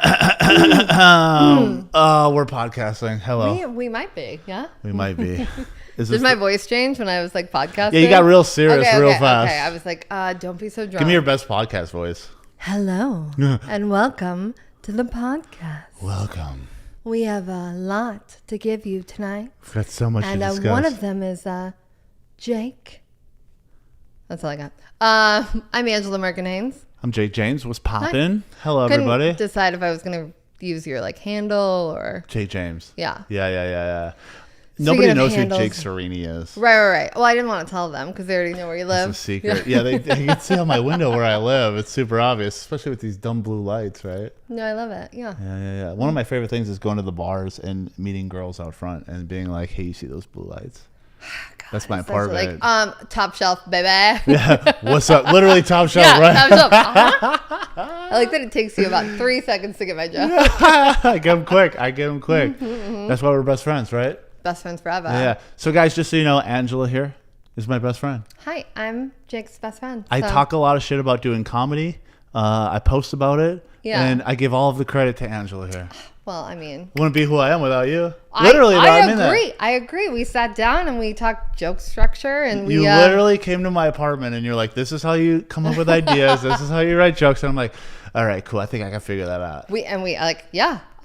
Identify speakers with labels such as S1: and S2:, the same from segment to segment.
S1: We're podcasting. Hello.
S2: We might be, yeah?
S1: We might be.
S2: Did my voice change when I was like podcasting?
S1: Yeah, you got real serious real fast.
S2: Okay, I was like, don't be so drunk.
S1: Give me your best podcast voice.
S2: Hello, and welcome to the podcast.
S1: Welcome.
S2: We have a lot to give you tonight.
S1: We've got so much to discuss.
S2: And one of them is Jake. That's all I got. I'm Angela Merkin Haines.
S1: I'm Jake James. What's poppin'? Hello, everybody.
S2: Couldn't decide if I was going to use your like handle or...
S1: Jake James.
S2: Yeah.
S1: Yeah. Nobody knows who Jake Serini is.
S2: Right. Well, I didn't want to tell them because they already know where you live.
S1: It's a secret. Yeah, they can see on my window where I live. It's super obvious, especially with these dumb blue lights, right?
S2: No, I love it. Yeah.
S1: Yeah. One of my favorite things is going to the bars and meeting girls out front and being like, hey, you see those blue lights? God, that's my apartment.
S2: Like, top shelf, baby.
S1: Yeah. What's up? Literally top shelf, yeah, right?
S2: Top shelf. I like that it takes you about 3 seconds to get my joke.
S1: I get them quick. Mm-hmm. That's why we're best friends, right?
S2: Best friends forever.
S1: Yeah. So, guys, just so you know, Angela here is my best friend.
S2: Hi, I'm Jake's best friend.
S1: I talk a lot of shit about doing comedy. I post about it. Yeah. And I give all of the credit to Angela here.
S2: Well, I mean,
S1: wouldn't be who I am without you. Literally,
S2: I agree. We sat down and we talked joke structure, and
S1: you literally came to my apartment and you're like, "This is how you come up with ideas. This is how you write jokes." And I'm like, "All right, cool. I think I can figure that out."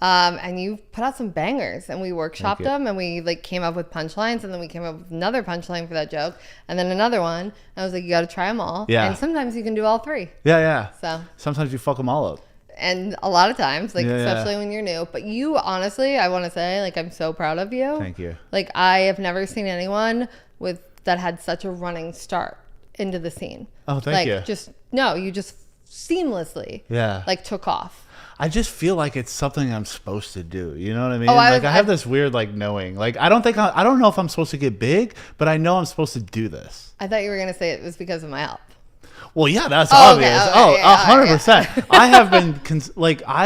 S1: And you put out some bangers, and we workshopped them, and we like came up with punchlines, and then we came up with another punchline for that joke, and then another one. And I was like, "You got to try them all." Yeah. And sometimes you can do all three. Yeah.
S2: So
S1: sometimes you fuck them all up.
S2: And a lot of times, especially when you're new. But you, honestly, I want to say, like, I'm so proud of you.
S1: Thank you.
S2: Like, I have never seen anyone that had such a running start into the scene.
S1: Oh, thank you.
S2: You just seamlessly, took off.
S1: I just feel like it's something I'm supposed to do. You know what I mean? I have this weird, knowing. Like, I don't know if I'm supposed to get big, but I know I'm supposed to do this.
S2: I thought you were going to say it was because of my help.
S1: Well, yeah, that's obvious.
S2: Okay.
S1: 100%. Yeah. I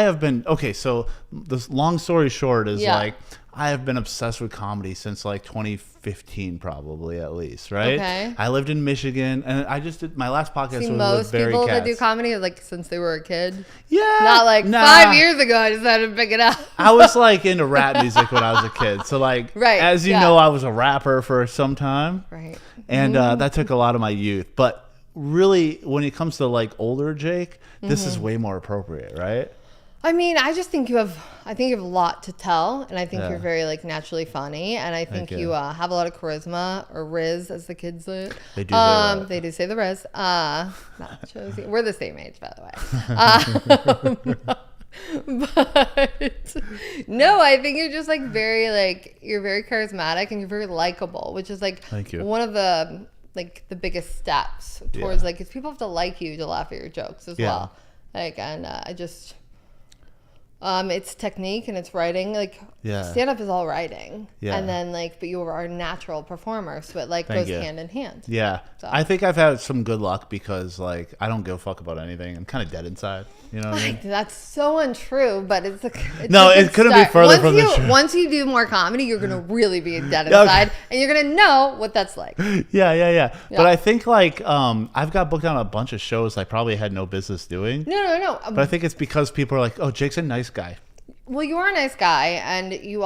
S1: have been, okay, so this long story short is I have been obsessed with comedy since 2015 probably at least, right? Okay. I lived in Michigan and I just did, my last podcast was with Barry
S2: most people that do comedy since they were a kid.
S1: Yeah.
S2: Not 5 years ago I decided to pick it up.
S1: I was into rap music when I was a kid. So as you know, I was a rapper for some time.
S2: Right.
S1: And that took a lot of my youth. But really, when it comes to older Jake, this is way more appropriate, right?
S2: I mean, I just think you have a lot to tell, and I think you're very naturally funny, and I think you have a lot of charisma, or Riz, as the kids say it.
S1: They do say that.
S2: They do say the Riz. We're the same age, by the way. But no, I think you're just very you're very charismatic and you're very likable, which is
S1: Thank you.
S2: one of the the biggest steps towards because people have to like you to laugh at your jokes as well. I just it's technique and it's writing. Stand up is all writing. Yeah. And then but you are a natural performer, so it goes hand in hand.
S1: Yeah. So. I think I've had some good luck because I don't give a fuck about anything. I'm kind of dead inside. You know what I mean?
S2: That's so untrue, but it's
S1: no, it couldn't be further from the truth.
S2: Once you do more comedy, you're gonna really be dead inside, and you're gonna know what that's like.
S1: Yeah. But I think I've got booked on a bunch of shows I probably had no business doing.
S2: No.
S1: But I think it's because people are like, "Oh, Jake's a nice guy."
S2: Well, you are a nice guy, and you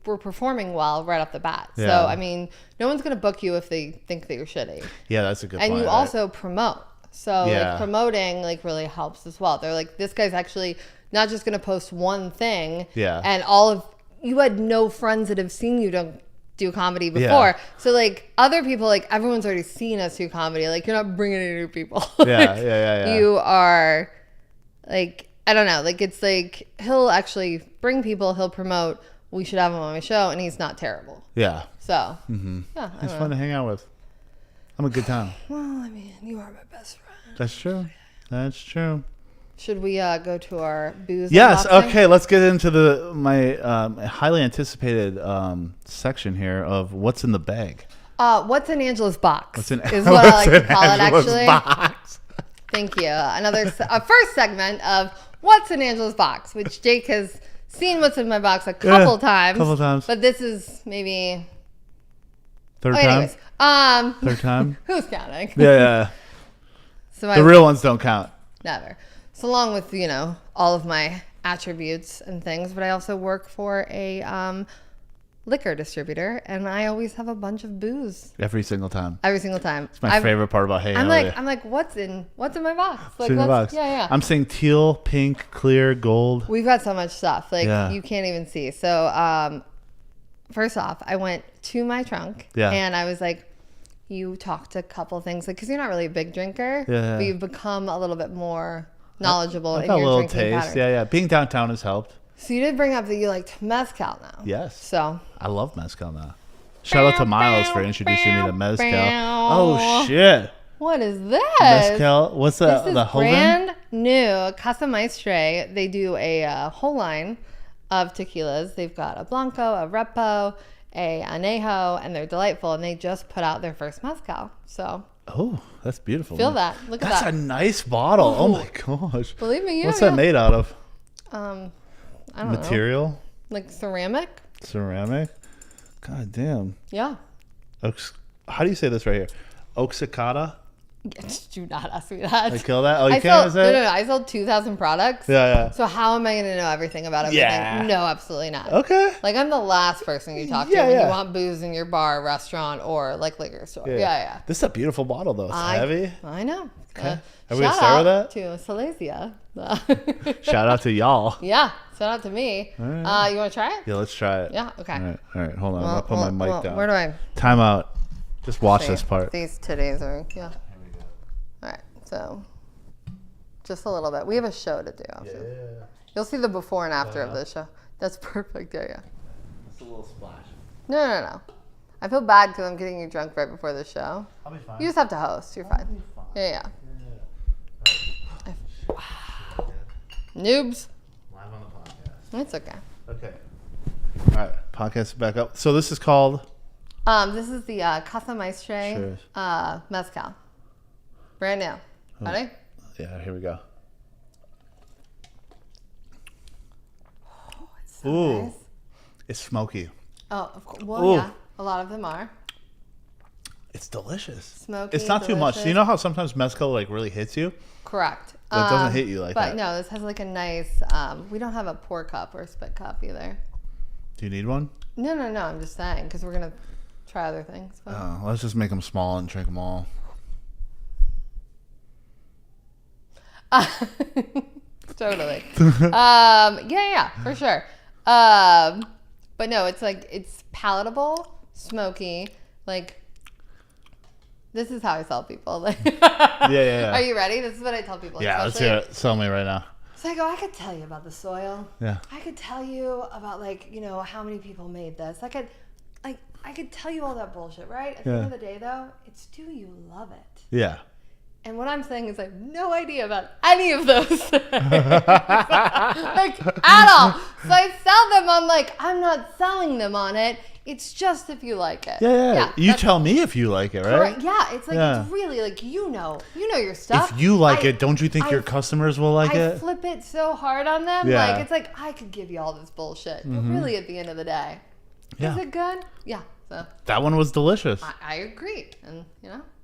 S2: were performing well right off the bat. Yeah. So I mean, no one's gonna book you if they think that you're shitty.
S1: Yeah, that's a good point.
S2: And you also promote. So promoting really helps as well. They're this guy's actually not just going to post one thing.
S1: Yeah.
S2: And you had no friends that have seen you do comedy before. Yeah. So other people, everyone's already seen us do comedy. You're not bringing any new people.
S1: Yeah.
S2: You are I don't know. It's he'll actually bring people, he'll promote. We should have him on my show, and he's not terrible.
S1: Yeah.
S2: So,
S1: yeah. He's fun to hang out with. I'm a good time.
S2: Well, I mean, you are my best friend.
S1: That's true.
S2: Should we go to our booze?
S1: Yes.
S2: Unboxing?
S1: Okay. Let's get into my highly anticipated section here of what's in the bag.
S2: What's in Angela's box?
S1: Is
S2: what I like to call
S1: Angela's
S2: it. Actually.
S1: Box.
S2: Thank you. A first segment of what's in Angela's box, which Jake has seen what's in my box a couple times. But this is maybe
S1: third time.
S2: Anyways,
S1: third time.
S2: Who's counting?
S1: Yeah.
S2: So
S1: the real ones don't count.
S2: Never. So along with all of my attributes and things, but I also work for a liquor distributor, and I always have a bunch of booze
S1: every single time.
S2: It's
S1: my favorite part about Hey.
S2: I'm like, what's in my box? Like,
S1: in the box.
S2: Yeah.
S1: I'm seeing teal, pink, clear, gold.
S2: We've got so much stuff, like you can't even see. So, first off, I went to my trunk, and I was like, you talked a couple things, like, because you're not really a big drinker, but you've become a little bit more knowledgeable in your drinking patterns.
S1: Yeah. Being downtown has helped.
S2: So you did bring up that you liked mezcal now.
S1: Yes.
S2: So
S1: I love mezcal now. Shout out to Miles for introducing me to mezcal. Oh shit!
S2: What is this?
S1: Mezcal. What's
S2: this
S1: the whole
S2: brand new Casa Maestre. They do a whole line of tequilas. They've got a Blanco, a Repo, a Anejo, and they're delightful. And they just put out their first mezcal. So.
S1: Oh, that's beautiful.
S2: Feel that. Look at that.
S1: That's a nice bottle. Oh my gosh.
S2: Believe me,
S1: what's that made out of?
S2: I don't know.
S1: Material?
S2: Like ceramic?
S1: Ceramic? God damn.
S2: Yeah.
S1: How do you say this right here? Oaxacata?
S2: Do not ask me that.
S1: I kill that? Oh, you can't say it?
S2: No. I sold 2,000 products.
S1: Yeah.
S2: So how am I going to know everything about everything?
S1: Yeah.
S2: No, absolutely not.
S1: Okay.
S2: Like, I'm the last person you talk to when you want booze in your bar, restaurant, or like liquor store. Yeah.
S1: This is a beautiful bottle, though. It's heavy.
S2: I know.
S1: Okay. Are we going to start with that?
S2: To Silesia.
S1: Shout out to y'all.
S2: Yeah. Shout out to me. Right. You want to try it?
S1: Yeah, let's try it.
S2: Yeah. Okay.
S1: All right. Hold on. I'll put my mic down.
S2: Where do I?
S1: Time out. Just watch this part.
S2: These titties are, Here we go. All right. So, just a little bit. We have a show to do.
S1: Yeah.
S2: You'll see the before and after of this show. That's perfect. Yeah.
S1: Just a little splash.
S2: No. I feel bad because I'm getting you drunk right before the show.
S1: I'll be fine.
S2: You just have to host. You're fine.
S1: I'll be fine.
S2: Yeah.
S1: Wow.
S2: Noobs.
S1: Live on the podcast.
S2: It's okay.
S1: Okay. All right. Podcast is back up. So this is called?
S2: This is the Casa Maestre mezcal. Brand new. Ready?
S1: Yeah, here we go.
S2: Oh, it's so nice.
S1: It's smoky.
S2: Oh, of course. Well, yeah. A lot of them are.
S1: It's delicious.
S2: Smoky.
S1: It's not too much. So you know how sometimes mezcal like really hits you?
S2: Correct.
S1: It doesn't hit you like that.
S2: But no, this has like a nice. We don't have a pour cup or a spit cup either.
S1: Do you need one?
S2: No. I'm just saying because we're gonna try other things. But.
S1: Let's just make them small and drink them all.
S2: Totally. Yeah, for sure. But no, it's like it's palatable, smoky. Like this is how I sell people. Like,
S1: yeah.
S2: Are you ready? This is what I tell people.
S1: Yeah, let's hear it. Sell me right now.
S2: So I go, I could tell you about the soil.
S1: Yeah.
S2: I could tell you about how many people made this. I could tell you all that bullshit, right? At the end of the day, though, it's do you love it?
S1: Yeah.
S2: And what I'm saying is I have no idea about any of those things. Like, at all. So I sell them on I'm not selling them on it. It's just if you like it.
S1: Yeah. You tell me if you like it, right?
S2: Correct. Yeah. It's it's really you know your stuff.
S1: If you like it, don't you think your customers will like it?
S2: I flip it so hard on them.
S1: Yeah.
S2: It's I could give you all this bullshit. But really at the end of the day, is it good? Yeah. So
S1: that one was delicious.
S2: I agree. And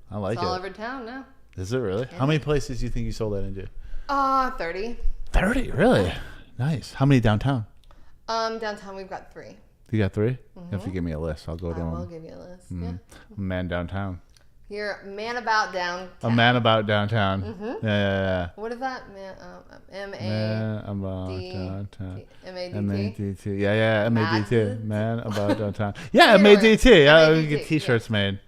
S1: I like
S2: it's all over town now.
S1: Is it really? How many places do you think you sold that into?
S2: 30.
S1: 30? Really? Nice. How many downtown?
S2: Downtown we've got 3.
S1: You got 3? You have to give me a list. I'll go down.
S2: I will give you a list. Yeah.
S1: A man downtown.
S2: You're a man about downtown.
S1: A man about downtown. Yeah.
S2: What is that? Man about downtown. M-A-D-T?
S1: Yeah. M-A-D-T. Man about downtown. Yeah, M-A-D-T. Yeah, we get t-shirts made.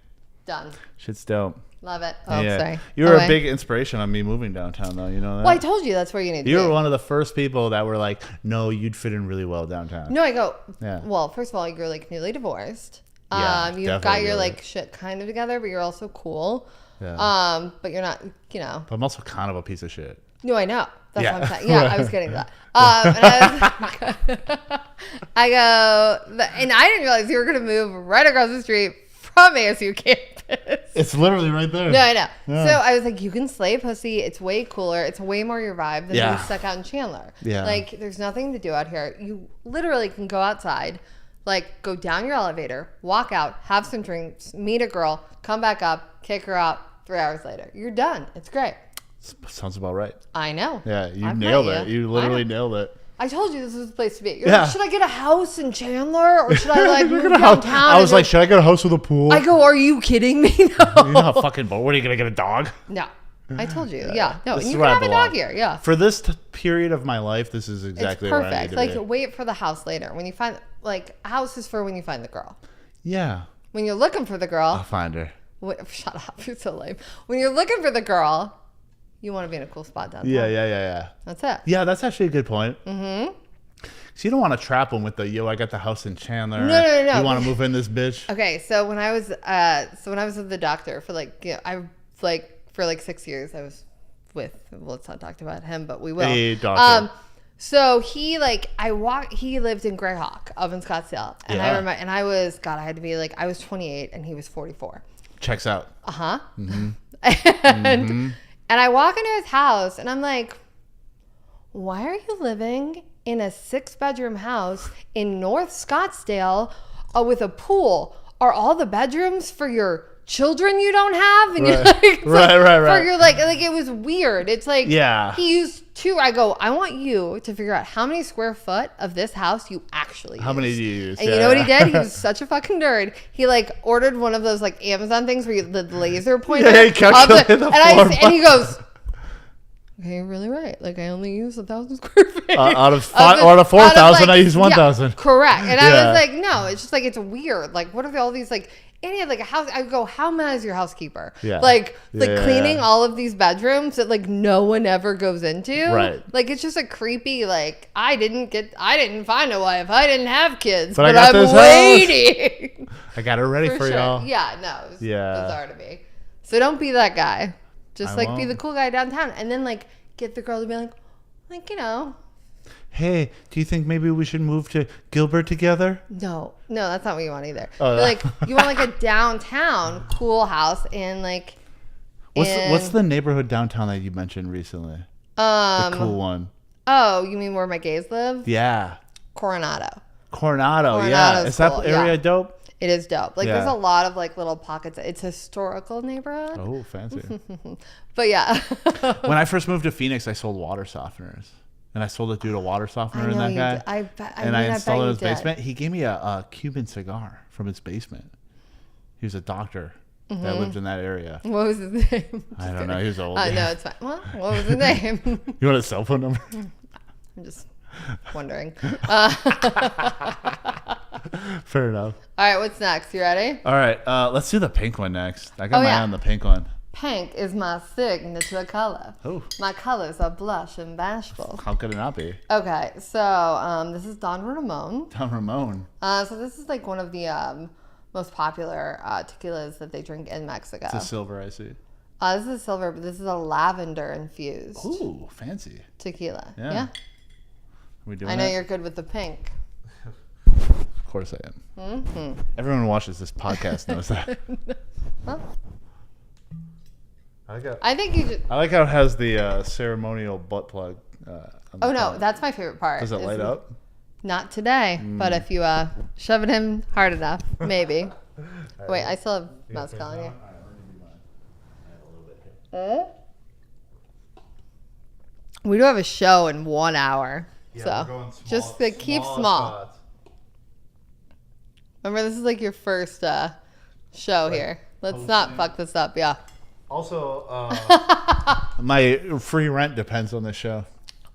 S2: Done.
S1: Shit's dope.
S2: Love it. Oh, sorry.
S1: You were a big inspiration on me moving downtown, though. You know that?
S2: Well, I told you that's where you need to be.
S1: You were one of the first people that were like, no, you'd fit in really well downtown.
S2: No, I go, well, first of all, you're newly divorced. You've got your shit kind of together, but you're also cool. Yeah. But you're not,
S1: But I'm also kind of a piece of shit.
S2: No, I know. That's what I'm saying. Yeah, I was getting that. And I go, and I didn't realize you were going to move right across the street from ASU campus.
S1: It's literally right there.
S2: No, I know. Yeah. So I was like, you can slay pussy. It's way cooler. It's way more your vibe than being stuck out in Chandler. Yeah. There's nothing to do out here. You literally can go outside, go down your elevator, walk out, have some drinks, meet a girl, come back up, kick her out. 3 hours later, you're done. It's great.
S1: Sounds about right.
S2: I know.
S1: Yeah, you nailed it. You literally nailed it.
S2: I told you this was the place to be. You're like, should I get a house in Chandler or should I like move downtown?
S1: I was like, should I get a house with a pool?
S2: I go, are you kidding me? No.
S1: You're not fucking bored. What, are you going to get a dog?
S2: No. I told you. Yeah. No, you can have a dog here. Yeah.
S1: For this period of my life, this is exactly where I need to
S2: be. Like, wait for the house later. When you find, like, a house is for when you find the girl.
S1: Yeah.
S2: When you're looking for the girl.
S1: I'll find her.
S2: Shut up. You're so lame. When you're looking for the girl, you want to be in a cool spot downtown.
S1: Yeah.
S2: That's it.
S1: Yeah, that's actually a good point. Mm-hmm. So you don't want to trap them with the, I got the house in Chandler.
S2: No.
S1: You want to move in this bitch?
S2: Okay, so when I was with the doctor for for 6 years, I was with, let's not talk about him, but we will.
S1: Hey, doctor.
S2: So he lived in Greyhawk up in Scottsdale. And I remember, and I had to be like, I was 28 and he was 44.
S1: Checks out.
S2: Uh-huh. Mm-hmm. And I walk into his house and I'm like, why are you living in a 6-bedroom house in North Scottsdale with a pool? Are all the bedrooms for your children you don't have? And you're like, right. For your like it was weird. It's like, he used 2. I go, I want you to figure out how many square foot of this house you actually use.
S1: How many do you use?
S2: And you know what he did? He was such a fucking nerd. He like ordered one of those like Amazon things where the laser pointer.
S1: He calculated
S2: and he goes, okay, you're really right. Like, I only use 1,000 square feet.
S1: Out of 4,000, I use 1,000.
S2: Correct. And I was like, no, it's just like, it's weird. Like, what are all these like, any like a house? I go, how mad is your housekeeper? Yeah. Like cleaning all of these bedrooms that like no one ever goes into. Right. Like, it's just a creepy, like, I didn't find a wife. I didn't have kids, but I'm waiting.
S1: I got her ready for y'all.
S2: Yeah, no, it was bizarre to me. So don't be that guy. Just like be the cool guy downtown, and then like get the girl to be like,
S1: hey, do you think maybe we should move to Gilbert together?
S2: No, that's not what you want either. Like, you want like a downtown cool house in like.
S1: What's the neighborhood downtown that you mentioned recently? The cool one.
S2: Oh, you mean where my gays live?
S1: Yeah.
S2: Coronado.
S1: Yeah. Is that area dope?
S2: It is dope. Like, there's a lot of like little pockets. It's a historical neighborhood.
S1: Oh, fancy.
S2: But yeah.
S1: When I first moved to Phoenix, I sold water softeners. And I sold a dude a water softener in that guy. I installed it in his basement. He gave me a Cuban cigar from his basement. He was a doctor that lived in that area.
S2: What was his name?
S1: I don't know. He was old.
S2: No, it's fine. Well, what was his name?
S1: You want his cell phone number?
S2: I'm just wondering.
S1: Fair enough.
S2: All right, what's next? You ready?
S1: All right, let's do the pink one next. I got my eye on the pink one.
S2: Pink is my signature color.
S1: Oh.
S2: My colors are blush and bashful.
S1: How could it not be?
S2: Okay, so this is Don Ramon.
S1: Don Ramon.
S2: So this is like one of the most popular tequilas that they drink in Mexico.
S1: It's a silver, I see.
S2: This is a silver, but this is a lavender infused.
S1: Ooh, fancy.
S2: Tequila.
S1: Yeah. Are we doing
S2: I know you're good with the pink.
S1: Of course I am. Mm-hmm. Everyone who watches this podcast knows that.
S2: Huh?
S1: I think you just. I like how it has the ceremonial butt plug.
S2: That's my favorite part.
S1: Does it light up?
S2: Not today, but if you shove it in hard enough, maybe. Wait, I still have mezcal on you. We do have a show in 1 hour, so just keep small. Spots. Remember, this is like your first show here. Let's not fuck this up. Yeah.
S1: Also, my free rent depends on the show.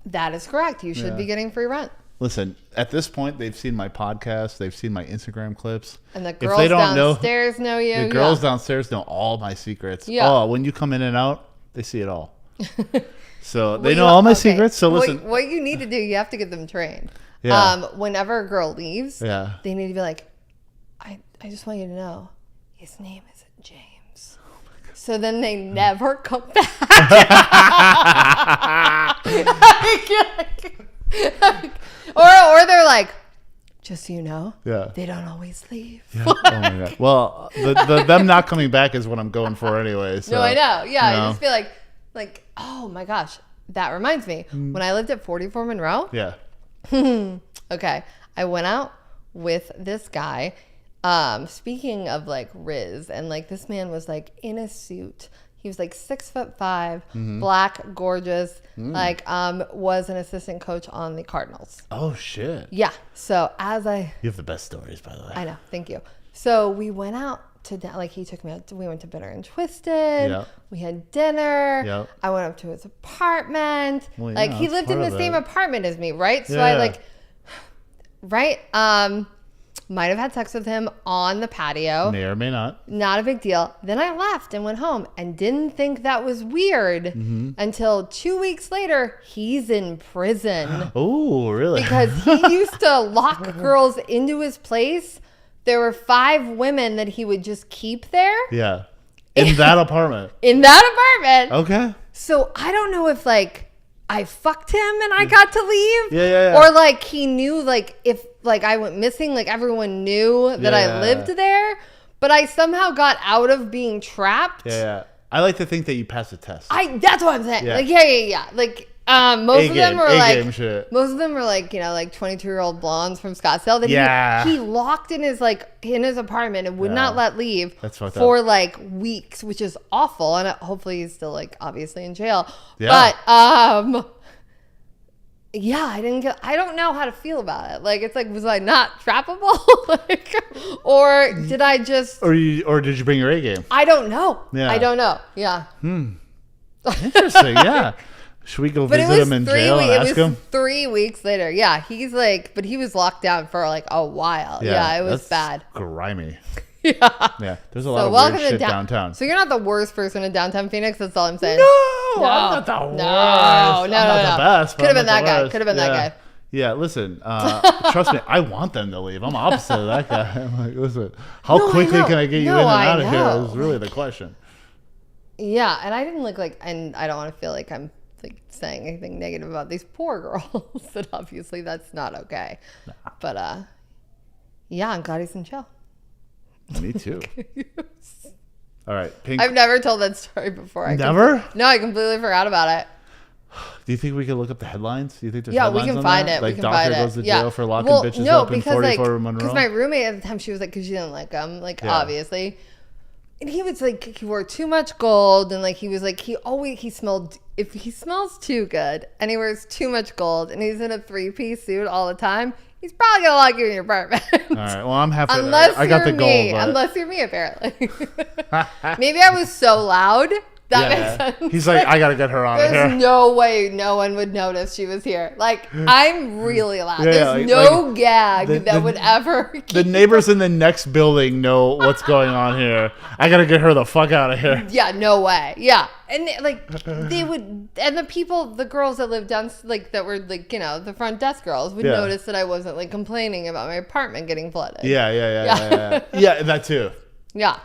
S2: That is correct. You should be getting free rent.
S1: Listen, at this point, they've seen my podcast. They've seen my Instagram clips.
S2: And the girls downstairs know you.
S1: The girls downstairs know all my secrets. Yeah. Oh, when you come in and out, they see it all. So they know all my secrets. So listen.
S2: What you need to do, you have to get them trained. Yeah. Whenever a girl leaves, they need to be like, I just want you to know, his name isn't James. So then they never come back. or they're like, just so you know, they don't always leave.
S1: Yeah. Oh my God. Well, them not coming back is what I'm going for anyway. So,
S2: no, I know. Yeah, I just feel like, oh my gosh, that reminds me. When I lived at 44 Monroe.
S1: Yeah.
S2: Okay, I went out with this guy. Speaking of like Riz, and like this man was like in a suit. He was like 6'5", black, gorgeous, was an assistant coach on the Cardinals.
S1: Oh, shit.
S2: Yeah. So
S1: You have the best stories, by the way.
S2: I know. Thank you. So we went out to, like, he took me out, we went to Bitter and Twisted. Yep. We had dinner. Yep. I went up to his apartment. Well, yeah, like, he lived in the same apartment as me, right? So might have had sex with him on the patio.
S1: May or may not.
S2: Not a big deal. Then I left and went home and didn't think that was weird until 2 weeks later, he's in prison.
S1: Oh, really?
S2: Because he used to lock girls into his place. There were 5 women that he would just keep there.
S1: Yeah. In that apartment.
S2: In that apartment.
S1: Okay.
S2: So I don't know if, like, I fucked him and I got to leave.
S1: Yeah.
S2: Or, like, he knew, like, if, like, I went missing, like, everyone knew that I lived there. But I somehow got out of being trapped.
S1: Yeah. I like to think that you passed the test.
S2: That's what I'm saying. Yeah. Like, yeah. Like, most of them were like, you know, like 22-year-old blondes from Scottsdale that he locked in his apartment and would not let leave for like weeks, which is awful. And hopefully he's still, like, obviously in jail. Yeah. But I don't know how to feel about it. Like, it's like, was I not trappable? Like, or did I just
S1: or did you bring your A game?
S2: I don't know. Yeah. I don't know. Yeah.
S1: Interesting. Yeah. Should we go visit him in jail and ask him?
S2: 3 weeks later. Yeah, he's like, but he was locked down for like a while. Yeah, it was bad.
S1: Grimy.
S2: Yeah.
S1: There's a lot of weird shit downtown.
S2: So you're not the worst person in downtown Phoenix. That's all I'm saying.
S1: No, I'm not the worst. No. I'm not the best.
S2: Could have been that guy. Could have been that guy.
S1: Yeah, listen, trust me, I want them to leave. I'm opposite of that guy. I'm like, listen, how quickly can I get you in and out of here is really the question.
S2: Yeah, and I didn't look like, and I don't want to feel like I'm like saying anything negative about these poor girls. And obviously that's not okay. Nah. But I'm glad he's in jail.
S1: Me too. All right, Pink.
S2: I've never told that story before.
S1: Never?
S2: No, I completely forgot about it.
S1: Do you think we could look up the headlines? Do you think there's
S2: headlines?
S1: Yeah,
S2: we can find it.
S1: Like,
S2: we can find it.
S1: Doctor goes to jail for locking bitches up in 44 Monroe?
S2: Because my roommate at the time, she was like, because she didn't like him, like, obviously. And he was like, he wore too much gold, and like, he was like, he smelled, if he smells too good, and he wears too much gold, and he's in a 3-piece suit all the time, he's probably gonna lock you in your apartment. All right, well, I'm happy. I got the gold. But... Unless you're me, apparently. Maybe I was so loud. That makes sense.
S1: He's like, I gotta get her on here.
S2: There's no way no one would notice she was here. Like, I'm really loud. There's no gag that would ever.
S1: The neighbors in the next building know what's going on here. I gotta get her the fuck out of here.
S2: Yeah, no way. Yeah, and like they would, and the girls that lived down, like that were like, you know, the front desk girls would notice that I wasn't like complaining about my apartment getting flooded.
S1: Yeah, that too.
S2: Yeah.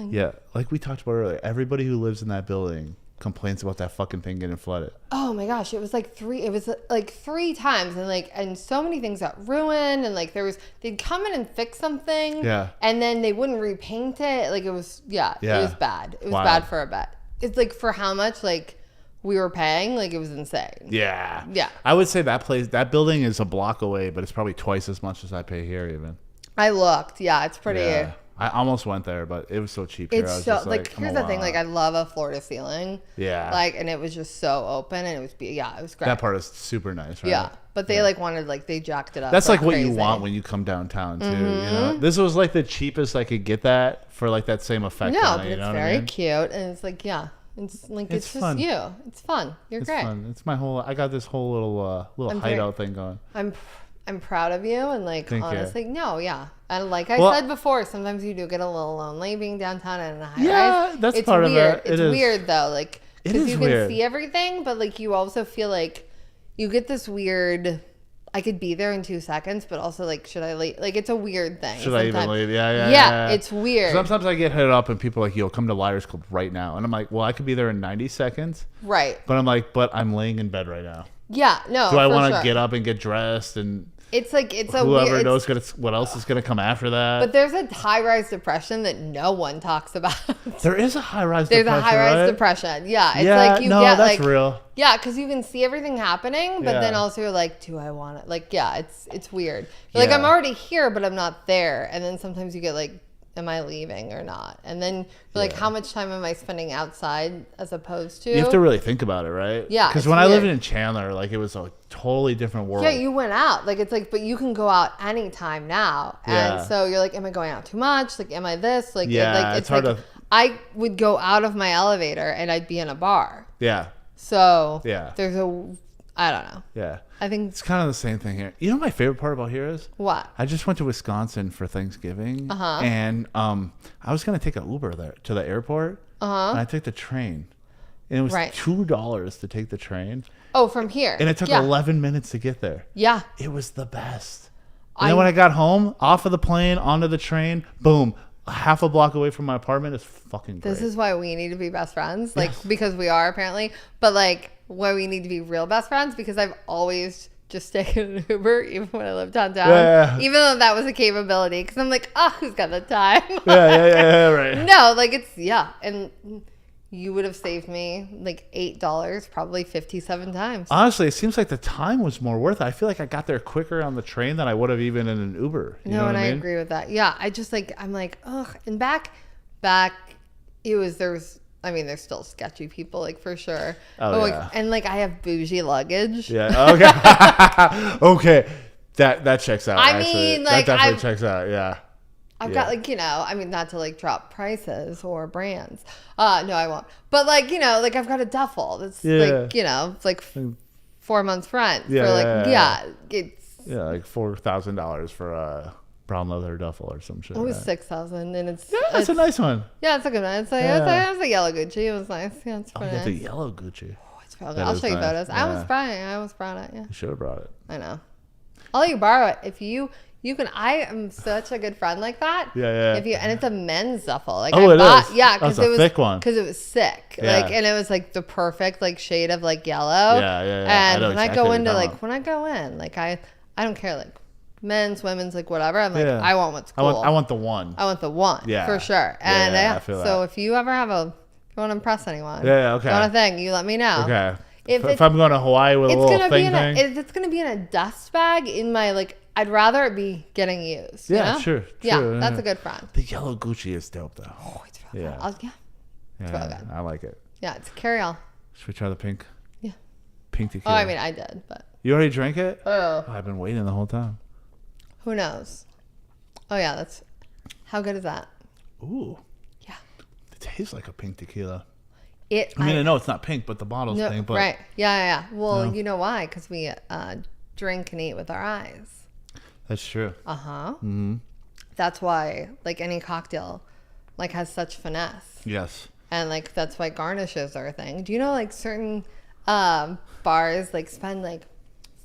S1: Yeah, like we talked about earlier, everybody who lives in that building complains about that fucking thing getting flooded.
S2: Oh my gosh, it was like 3 times, and so many things got ruined, and like they'd come in and fix something, and then they wouldn't repaint it. Like it was it was bad. It was bad for a bit. It's like for how much like we were paying, like it was insane. Yeah.
S1: I would say that building is a block away, but it's probably twice as much as I pay here even.
S2: I looked. Yeah, it's pretty. Yeah.
S1: I almost went there, but it was so cheap
S2: here. It's so like here's the thing, like I love a floor to ceiling.
S1: Yeah.
S2: Like, and it was just so open, and it was great.
S1: That part is super nice, right?
S2: Yeah, but they wanted they jacked it up.
S1: That's like what you want when you come downtown too. Mm-hmm. You know, this was like the cheapest I could get that for like that same effect.
S2: No, but it's very cute, and it's like it's like it's just fun. It's fun. It's great. Fun.
S1: It's my whole. I got this whole little hideout thing going.
S2: I'm proud of you, and like honestly, and like I said before, sometimes you do get a little lonely being downtown and in a high rise.
S1: Yeah, that's part
S2: weird.
S1: of it.
S2: It's weird though, like because you can see everything, but like you also feel like you get this weird. I could be there in 2 seconds, but also like, should I leave? Like it's a weird thing.
S1: Should I even leave?
S2: Yeah, it's weird.
S1: Sometimes I get hit up and people are like, "Yo, come to Liars Club right now," and I'm like, "Well, I could be there in 90 seconds."
S2: Right.
S1: But I'm like, "But I'm laying in bed right now."
S2: Yeah. No.
S1: Do I want to get up and get dressed and?
S2: It's like it's
S1: whoever knows what else is going to come after that.
S2: But there's a high-rise depression that no one talks about.
S1: There is a high-rise depression.
S2: There's a high-rise depression. Yeah, it's like you get
S1: that's real.
S2: Yeah, because you can see everything happening, but then also you're like, do I want it? Like, it's weird. Like I'm already here, but I'm not there. And then sometimes you get like am I leaving or not? And then you're like, how much time am I spending outside as opposed to?
S1: You have to really think about it, right?
S2: Yeah.
S1: Because when I lived in Chandler, like it was a totally different world.
S2: Yeah, you went out. Like it's like, but you can go out anytime now. And so you're like, am I going out too much? Like, am I this? Like, it's hard like, to... I would go out of my elevator and I'd be in a bar.
S1: Yeah.
S2: So there's I don't know.
S1: Yeah.
S2: I think
S1: it's kind of the same thing here. You know what my favorite part about here is?
S2: What?
S1: I just went to Wisconsin for Thanksgiving. And I was going to take an Uber there to the airport. And I took the train. And it was $2 to take the train.
S2: Oh, from here.
S1: And it took 11 minutes to get there.
S2: Yeah.
S1: It was the best. And then when I got home, off of the plane, onto the train, boom, half a block away from my apartment is fucking great.
S2: This is why we need to be best friends. Like, because we are apparently. But like, why we need to be real best friends, because I've always just taken an Uber even when I lived downtown, even though that was a capability, because I'm like, oh, who's got the time? Right. No, like it's and you would have saved me like $8 probably 57 times.
S1: Honestly, it seems like the time was more worth it. I feel like I got there quicker on the train than I would have even in an Uber. You know what I mean?
S2: Agree with that. Yeah, I just like, I'm like, ugh. And back there's still sketchy people, like for sure. And like I have bougie luggage.
S1: Yeah. Okay. Okay. That checks out.
S2: I mean, like
S1: that definitely checks out. Yeah.
S2: I've got like, not to like drop prices or brands. No, I won't. But like, like I've got a duffel that's like, it's like 4 months rent for like, it's
S1: like $4,000 for a brown leather duffel or some shit.
S2: It was $6,000 and it's
S1: that's a nice one.
S2: Yeah, it's a good one. It's like, it was a yellow Gucci. It was nice. Yeah, it's pretty nice.
S1: The yellow Gucci.
S2: Oh, it's probably good. I'll show you photos. I almost brought it. Yeah.
S1: You should have brought it.
S2: I know. I'll let you borrow it if you can. I am such a good friend like that.
S1: Yeah.
S2: And it's a men's duffel. Like
S1: it is.
S2: Yeah, because
S1: it was a thick one.
S2: Because it was thick. Yeah. Like, and it was like the perfect like shade of like yellow.
S1: Yeah.
S2: And when I go in, like I don't care like men's, women's, like whatever. I'm like, I want what's cool.
S1: I want the one.
S2: I want the one. Yeah, for sure. And I feel so that. If you ever have if you want to impress anyone,
S1: okay,
S2: want a thing, you let me know.
S1: Okay. If I'm going to Hawaii with a little thing,
S2: it's gonna be in a dust bag in my like. I'd rather it be getting used.
S1: Yeah, sure.
S2: Yeah, that's a good friend.
S1: The yellow Gucci is dope though.
S2: Oh, it's really good. It's really good.
S1: I like it.
S2: Yeah, it's carry-all.
S1: Should we try the pink?
S2: Yeah.
S1: Pink tequila.
S2: Oh, I mean, I did, but.
S1: You already drank it?
S2: Oh.
S1: I've been waiting the whole time.
S2: Who knows? Oh yeah, how good is that?
S1: Ooh.
S2: Yeah.
S1: It tastes like a pink tequila.
S2: I
S1: know it's not pink, but the bottle's pink. But,
S2: right. Yeah. Well, you know why? Because we drink and eat with our eyes.
S1: That's true.
S2: Mm-hmm. That's why, like, any cocktail, like, has such finesse.
S1: Yes.
S2: And, like, that's why garnishes are a thing. Do you know, like, certain bars, like, spend, like,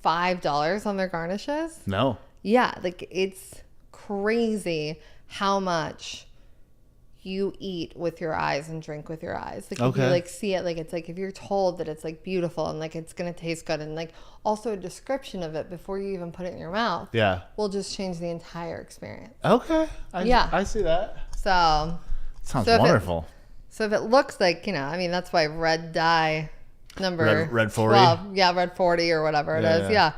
S2: $5 on their garnishes?
S1: No.
S2: Yeah. Like, it's crazy how much you eat with your eyes and drink with your eyes. Like, if you, like, see it, like, it's, like, if you're told that it's, like, beautiful and, like, it's going to taste good and, like, also a description of it before you even put it in your mouth will just change the entire experience.
S1: Okay. I see that.
S2: So.
S1: Sounds wonderful.
S2: So if it looks like, that's why red dye number.
S1: Red 40?
S2: 12, red 40 or whatever it is. Yeah.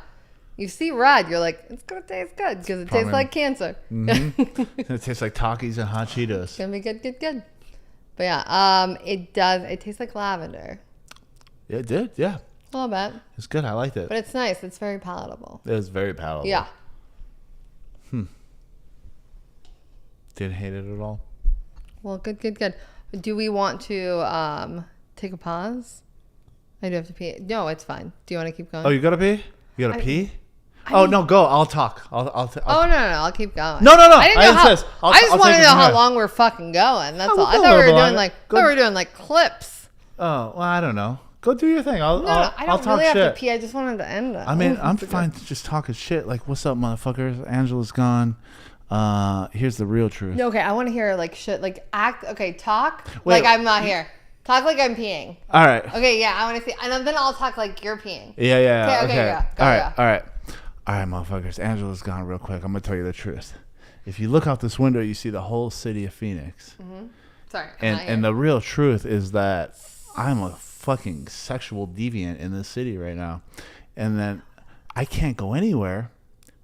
S2: You see red, you're like, it's going to taste good because it tastes like cancer.
S1: Mm-hmm. It tastes like Takis and hot Cheetos.
S2: It's going to be good. But yeah, it does. It tastes like lavender.
S1: It did, yeah.
S2: A little bit.
S1: It's good. I liked it.
S2: But it's nice. It's very palatable.
S1: It was very palatable.
S2: Yeah.
S1: Didn't hate it at all.
S2: Well, good. Do we want to take a pause? I do have to pee. No, it's fine. Do you want to keep going?
S1: Oh, you got to pee? You got to pee? No, go. I'll talk.
S2: No. I'll keep going.
S1: No.
S2: I just want to know how long we're fucking going. That's all. I thought we were doing like clips.
S1: Oh, well, I don't know. Go do your thing. I'll talk shit. I don't really have to
S2: pee. I just wanted to end it.
S1: I mean, I'm fine just talking shit. Like, what's up, motherfuckers? Angela's gone. Here's the real truth.
S2: Okay, I want to hear like shit. Like act. Okay, talk. Wait, like I'm not here. Talk like I'm peeing.
S1: All right.
S2: Okay, yeah, I want to see. And then I'll talk like you're peeing.
S1: Yeah.
S2: Okay.
S1: All right, motherfuckers. Angela's gone real quick. I'm going to tell you the truth. If you look out this window, you see the whole city of Phoenix.
S2: Mm-hmm. Sorry.
S1: And the real truth is that I'm a fucking sexual deviant in this city right now. And then I can't go anywhere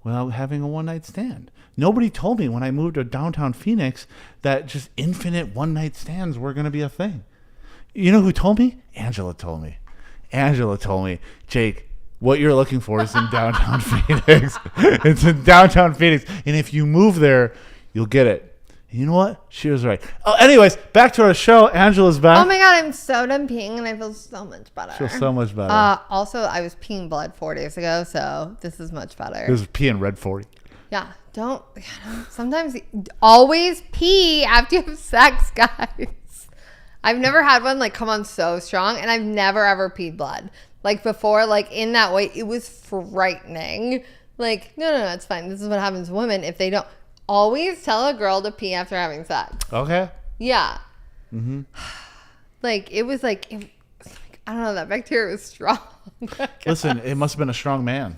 S1: without having a one-night stand. Nobody told me when I moved to downtown Phoenix that just infinite one-night stands were going to be a thing. You know who told me? Angela told me. Jake, what you're looking for is in downtown Phoenix. It's in downtown Phoenix. And if you move there, you'll get it. And you know what? She was right. Oh, anyways, back to our show. Angela's back.
S2: Oh my God, I'm so done peeing and I feel so much better.
S1: Feel so much better.
S2: Also, I was peeing blood 4 days ago, so this is much better.
S1: It was peeing red 40.
S2: Yeah, sometimes always pee after you have sex, guys. I've never had one like come on so strong, and I've never ever peed blood. Like before, like in that way, it was frightening. Like, no, it's fine. This is what happens to women if they don't. Always tell a girl to pee after having sex.
S1: Okay.
S2: Yeah. Mm-hmm. Like, it was like, I don't know, that bacteria was strong.
S1: Listen, it must have been a strong man.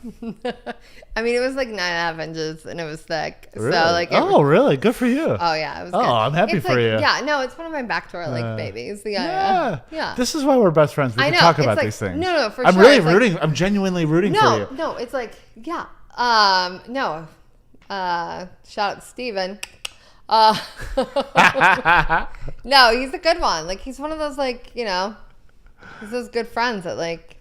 S2: I mean, it was like 9.5 inches and it was thick.
S1: Really?
S2: So like,
S1: really? Good for you.
S2: Oh yeah, it was.
S1: Oh,
S2: good.
S1: I'm happy for you.
S2: Yeah, no, it's one of my backdoor like babies. Yeah.
S1: This is why we're best friends. We can talk about
S2: like,
S1: these things.
S2: No, for
S1: I'm
S2: sure.
S1: really rooting. I'm genuinely rooting for you.
S2: No, it's like, yeah. No. Shout out to Steven. No, he's a good one. Like, he's one of those, like, you know, he's those good friends that, like,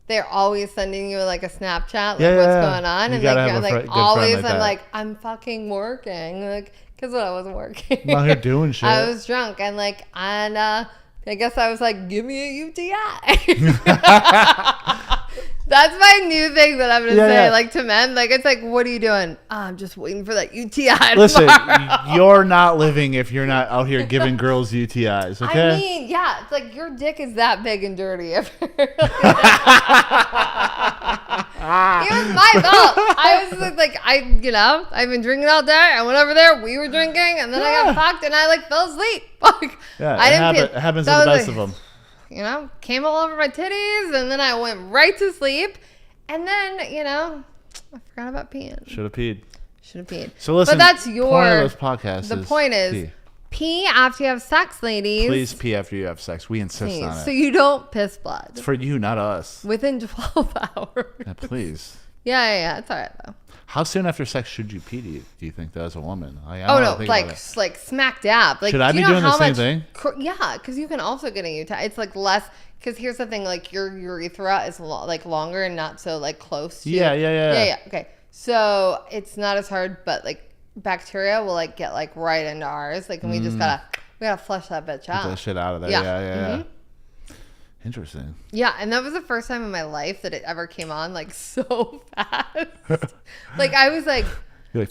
S2: they're always sending you, like, a Snapchat, like, what's going on. And, like, always, I'm like, I'm fucking working. Like, because I wasn't working.
S1: I'm out here doing shit.
S2: I was drunk. And, like, I guess I was like, give me a UTI. That's my new thing that I'm going to say, like, to men. Like, it's like, what are you doing? Oh, I'm just waiting for that UTI
S1: Listen,
S2: tomorrow.
S1: You're not living if you're not out here giving girls UTIs, okay?
S2: I mean, yeah. It's like, your dick is that big and dirty. It was my fault. I was like, I've been drinking all day. I went over there. We were drinking. And then I got fucked and I, like, fell asleep.
S1: It happens to the best of them.
S2: You know, came all over my titties, and then I went right to sleep, and then, you know, I forgot about peeing.
S1: Should have peed.
S2: So listen, but that's your
S1: point of this podcast.
S2: The point is pee after you have sex, ladies.
S1: Please pee after you have sex. We insist on it.
S2: So you don't piss blood.
S1: It's for you, not us.
S2: Within 12 hours.
S1: Yeah, please.
S2: Yeah. It's all right though.
S1: How soon after sex should you pee? Do you think that as a woman?
S2: Like smack dab. Like,
S1: should I be doing the same thing?
S2: Yeah, because you can also get a UTI. It's like less. Because here's the thing: like your urethra is like longer and not so like close. To Yeah. Okay, so it's not as hard, but like bacteria will like get like right into ours. Like, and we gotta flush that bitch out.
S1: Get that shit out of there. Yeah. Interesting.
S2: Yeah, and that was the first time in my life that it ever came on like so fast. Like, I was like,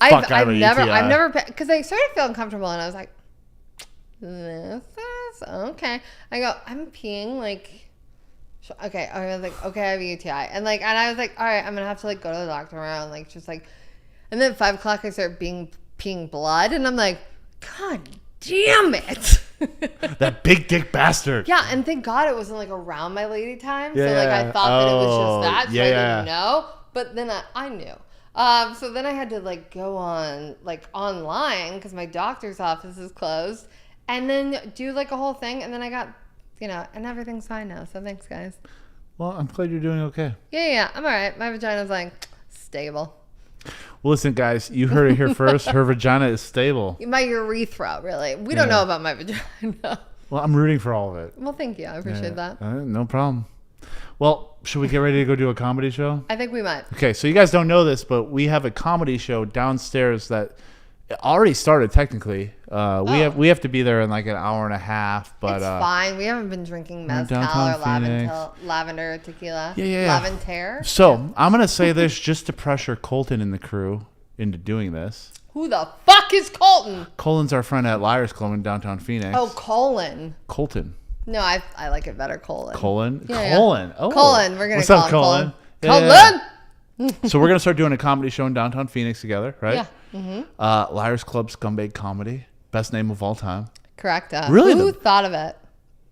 S2: I've never, because I started feeling comfortable and I was like, this is okay. I go, I'm peeing like, okay. I was like, okay, I have a UTI, and I was like, all right, I'm gonna have to like go to the doctor tomorrow, and like just like, and then at 5 o'clock I start peeing blood, and I'm like, God damn it.
S1: That big dick bastard.
S2: Yeah, and thank God it wasn't like around my lady time. So like I thought that it was just that, so I didn't know. But then I knew. So then I had to like go on like online because my doctor's office is closed, and then do like a whole thing, and then I got, and everything's fine now. So thanks, guys.
S1: Well, I'm glad you're doing okay.
S2: Yeah, I'm all right. My vagina's like stable.
S1: Well, listen, guys, you heard it here first. Her vagina is stable.
S2: My urethra, really. We don't know about my vagina.
S1: Well, I'm rooting for all of it.
S2: Well, thank you. I appreciate that.
S1: No problem. Well, should we get ready to go do a comedy show?
S2: I think we might.
S1: Okay, so you guys don't know this, but we have a comedy show downstairs that already started technically. We have to be there in like an hour and a half, but
S2: it's fine. We haven't been drinking mezcal or lavender tequila.
S1: Yeah.
S2: Lavender.
S1: So I'm gonna say this just to pressure Colton and the crew into doing this.
S2: Who the fuck is Colton?
S1: Colton's our friend at Liars Club in downtown Phoenix.
S2: Oh, Colton. No, I like it better, Colon.
S1: Colon?
S2: Yeah.
S1: Colon. Oh.
S2: Colon. We're going to call him Colon.
S1: Colon! So we're going to start doing a comedy show in downtown Phoenix together, right?
S2: Yeah. Mm-hmm.
S1: Liars Club Scumbag Comedy. Best name of all time.
S2: Correct.
S1: Really?
S2: Who thought of it?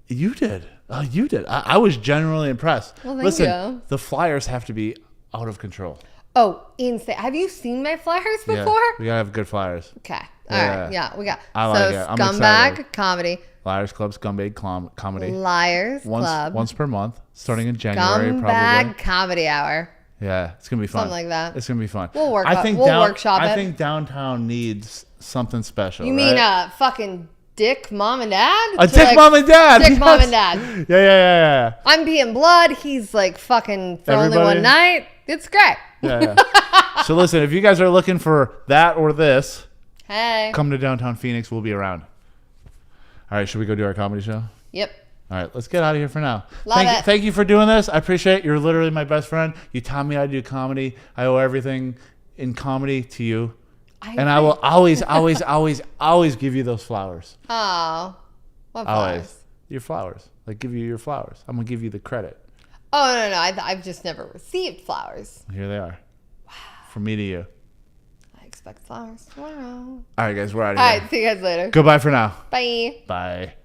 S1: You did. You did. I was genuinely impressed.
S2: Well, thank you.
S1: The flyers have to be out of control.
S2: Oh, insane. Have you seen my flyers before?
S1: Yeah, we got to have good flyers.
S2: Okay. All right. Yeah, we got.
S1: I like it. I'm
S2: Scumbag
S1: excited.
S2: Comedy.
S1: Liars Club Scumbag Comedy.
S2: Liars Club.
S1: Once per month, starting in January,
S2: Scumbag
S1: probably.
S2: Comedy Hour.
S1: Yeah, it's gonna be fun.
S2: Something like that.
S1: It's gonna be fun.
S2: We'll workshop it.
S1: I think downtown needs something special.
S2: You mean fucking dick mom and dad?
S1: A dick mom and dad.
S2: Dick mom and dad.
S1: Yeah.
S2: I'm peeing blood. He's like fucking for only one night. It's great.
S1: Yeah. So listen, if you guys are looking for that or this,
S2: hey,
S1: come to downtown Phoenix. We'll be around. All right, should we go do our comedy show?
S2: Yep.
S1: All right, let's get out of here for now.
S2: Thank
S1: you for doing this. I appreciate it. You're literally my best friend. You taught me how to do comedy. I owe everything in comedy to you. I will always give you those flowers.
S2: Oh, what flowers?
S1: Always. Your flowers. Like, give you your flowers. I'm going to give you the credit.
S2: Oh, no. I've just never received flowers.
S1: Here they are. Wow. From me to you.
S2: I expect flowers tomorrow.
S1: All right, guys. We're out of here.
S2: All right. See you guys later.
S1: Goodbye for now.
S2: Bye.
S1: Bye.